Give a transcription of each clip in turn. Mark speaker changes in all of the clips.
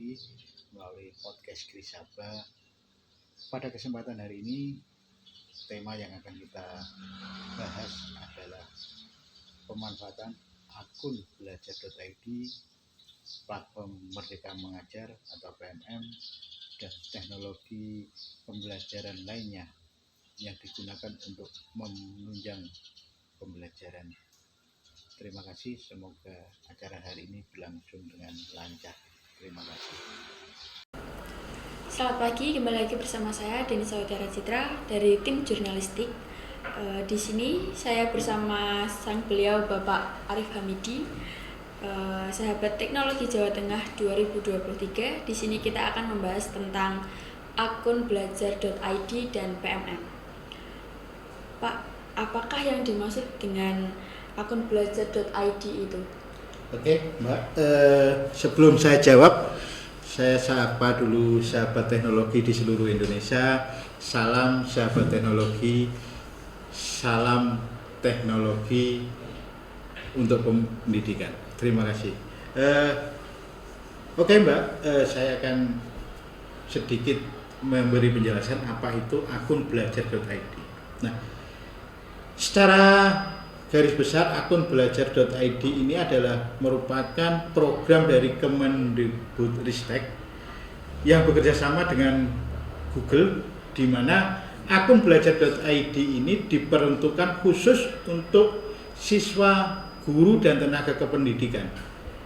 Speaker 1: ID melalui podcast Krisaba. Pada kesempatan hari ini, tema yang akan kita bahas adalah pemanfaatan akun belajar.id, platform Merdeka Mengajar atau PMM, dan teknologi pembelajaran lainnya yang digunakan untuk menunjang pembelajaran. Terima kasih, semoga acara hari ini berlangsung dengan lancar. Terima kasih.
Speaker 2: Selamat pagi, kembali lagi bersama saya Deni Saudara Citra dari tim jurnalistik. Di sini saya bersama sang beliau Bapak Arif Hamidi, sahabat teknologi Jawa Tengah 2023. Di sini kita akan membahas tentang akun belajar.id dan PMM. Pak, apakah yang dimaksud dengan akun belajar.id itu?
Speaker 1: Oke, Mbak. Sebelum saya jawab, saya sapa dulu sahabat teknologi di seluruh Indonesia. Salam sahabat teknologi, salam teknologi untuk pendidikan. Terima kasih. Oke, Mbak, saya akan sedikit memberi penjelasan apa itu akun belajar.id. Nah, secara garis besar, akun belajar.id ini adalah merupakan program dari Kemendikbudristek yang bekerja sama dengan Google, di mana akun belajar.id ini diperuntukkan khusus untuk siswa, guru, dan tenaga kependidikan.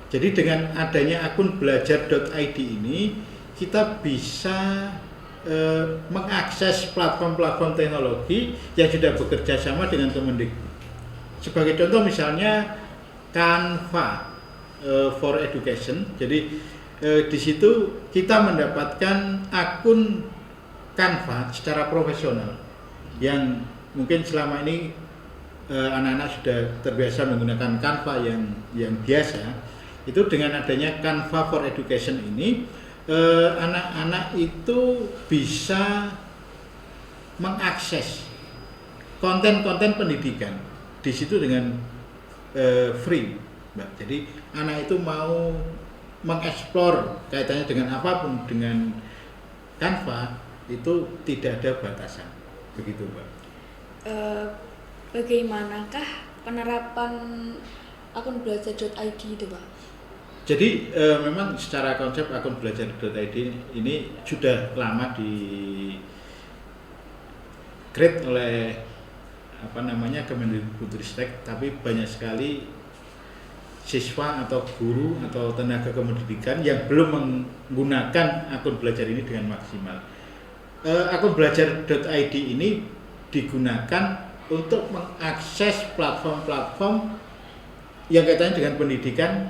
Speaker 1: Jadi dengan adanya akun belajar.id ini, kita bisa mengakses platform-platform teknologi yang sudah bekerja sama dengan Kemendikbud. Sebagai contoh misalnya Canva for Education. Jadi di situ kita mendapatkan akun Canva secara profesional yang mungkin selama ini anak-anak sudah terbiasa menggunakan Canva yang biasa. Itu dengan adanya Canva for Education ini, anak-anak itu bisa mengakses konten-konten pendidikan di situ dengan free, Mbak. Jadi anak itu mau mengeksplor kaitannya dengan apapun dengan Canva itu tidak ada batasan, begitu, Mbak.
Speaker 2: Bagaimanakah penerapan akun belajar.id itu, Pak?
Speaker 1: Jadi memang secara konsep akun belajar.id ini sudah lama di create oleh Kemendikbudristek, tapi banyak sekali siswa atau guru atau tenaga kependidikan yang belum menggunakan akun belajar ini dengan maksimal. Akun belajar.id ini digunakan untuk mengakses platform-platform yang kaitannya dengan pendidikan,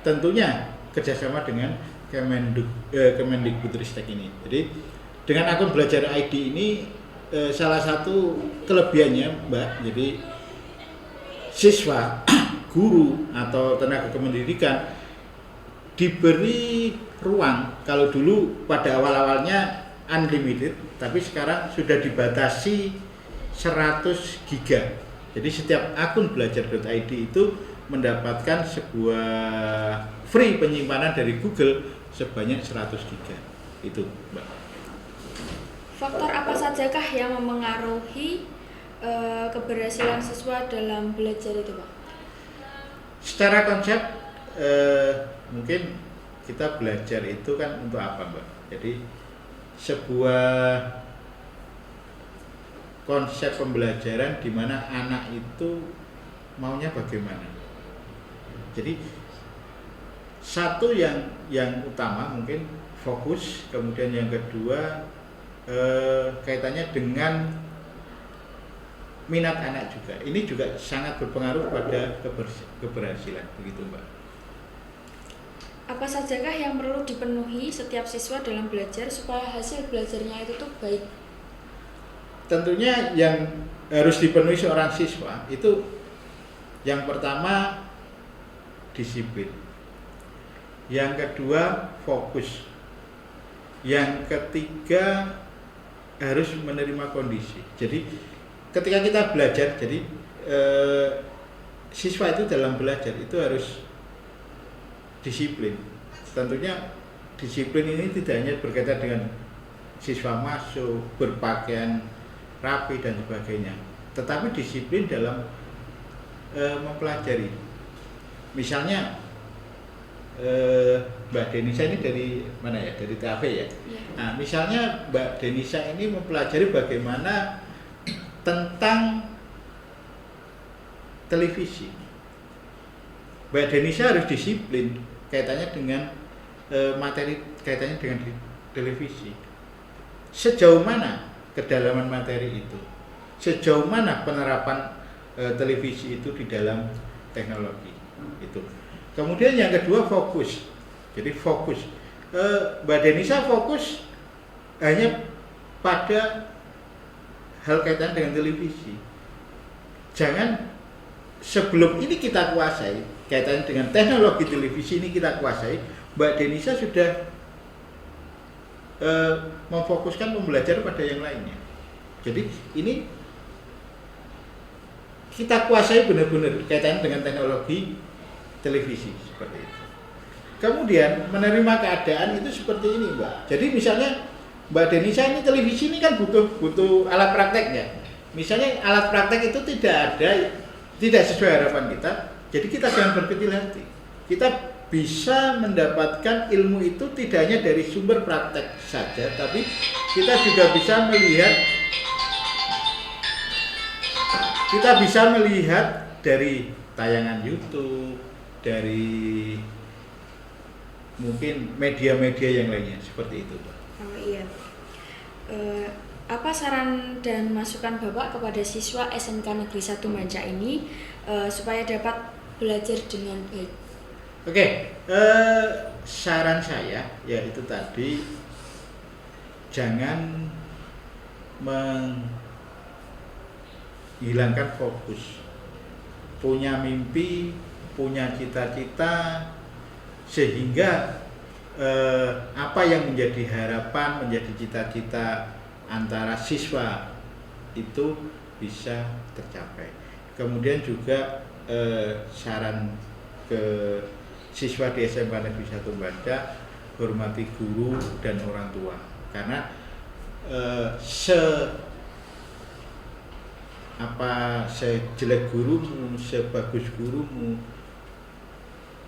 Speaker 1: tentunya kerjasama dengan Kemendikbudristek ini. Jadi dengan akun belajar ID ini salah satu kelebihannya, Mbak, jadi siswa, guru atau tenaga kependidikan diberi ruang. Kalau dulu pada awal-awalnya unlimited, tapi sekarang sudah dibatasi 100 giga. Jadi setiap akun belajar.id itu mendapatkan sebuah free penyimpanan dari Google sebanyak 100 giga. Itu, Mbak.
Speaker 2: Faktor apa sajakah yang memengaruhi keberhasilan siswa dalam belajar itu, Pak?
Speaker 1: Secara konsep mungkin kita belajar itu kan untuk apa, Mbak? Jadi sebuah konsep pembelajaran di mana anak itu maunya bagaimana. Jadi satu yang utama mungkin fokus, kemudian yang kedua kaitannya dengan minat anak juga. Ini juga sangat berpengaruh pada keberhasilan, begitu, Mbak.
Speaker 2: Apa sajakah yang perlu dipenuhi setiap siswa dalam belajar supaya hasil belajarnya itu tuh baik?
Speaker 1: Tentunya yang harus dipenuhi seorang siswa itu yang pertama disiplin, yang kedua fokus, yang ketiga harus menerima kondisi. Jadi ketika kita belajar, jadi siswa itu dalam belajar itu harus disiplin. Tentunya disiplin ini tidak hanya berkaitan dengan siswa masuk, berpakaian rapi dan sebagainya, tetapi disiplin dalam mempelajari. Misalnya Mbak Denisa ini dari mana ya? Dari TAV ya?
Speaker 2: Ya.
Speaker 1: Nah, misalnya Mbak Denisa ini mempelajari bagaimana tentang televisi. Mbak Denisa harus disiplin kaitannya dengan materi, kaitannya dengan televisi. Sejauh mana kedalaman materi itu? Sejauh mana penerapan televisi itu di dalam teknologi itu? Kemudian yang kedua fokus. Jadi fokus. Mbak Denisa fokus hanya pada hal kaitan dengan televisi. Jangan sebelum ini kita kuasai kaitan dengan teknologi televisi ini kita kuasai, Mbak Denisa sudah memfokuskan pembelajaran pada yang lainnya. Jadi ini kita kuasai benar-benar kaitan dengan teknologi televisi seperti itu. Kemudian menerima keadaan itu seperti ini, Mbak. Jadi misalnya Mbak Denisa ini televisi ini kan butuh alat prakteknya. Misalnya alat praktek itu tidak sesuai harapan kita. Jadi kita jangan berkecil hati. Kita bisa mendapatkan ilmu itu tidak hanya dari sumber praktek saja, tapi kita juga bisa melihat dari tayangan YouTube, dari mungkin media-media yang lainnya seperti itu, Pak.
Speaker 2: Oh iya. Apa saran dan masukan Bapak kepada siswa SMK Negeri 1 Banca ini supaya dapat belajar dengan baik?
Speaker 1: Oke, saran saya yaitu tadi jangan menghilangkan fokus. Punya mimpi, punya cita-cita, sehingga apa yang menjadi harapan, menjadi cita-cita antara siswa itu bisa tercapai. Kemudian juga saran ke siswa di SMK Negeri 1 Banca, hormati guru dan orang tua, karena sejelek gurumu, sebagus gurumu,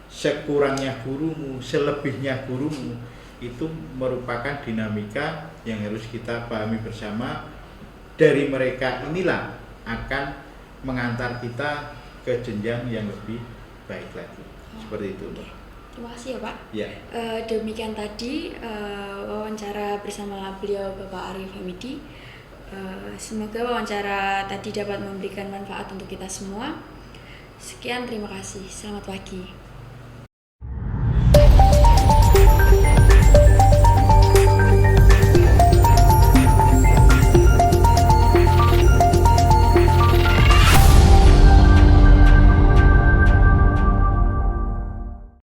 Speaker 1: sekurangnya gurumu, selebihnya gurumu, itu merupakan dinamika yang harus kita pahami bersama. Dari mereka inilah akan mengantar kita ke jenjang yang lebih baik lagi. Seperti itu.
Speaker 2: Terima kasih ya Pak.
Speaker 1: Ya.
Speaker 2: Demikian tadi wawancara bersama beliau Bapak Arif Hamidi. Semoga wawancara tadi dapat memberikan manfaat untuk kita semua. Sekian, terima kasih. Selamat pagi.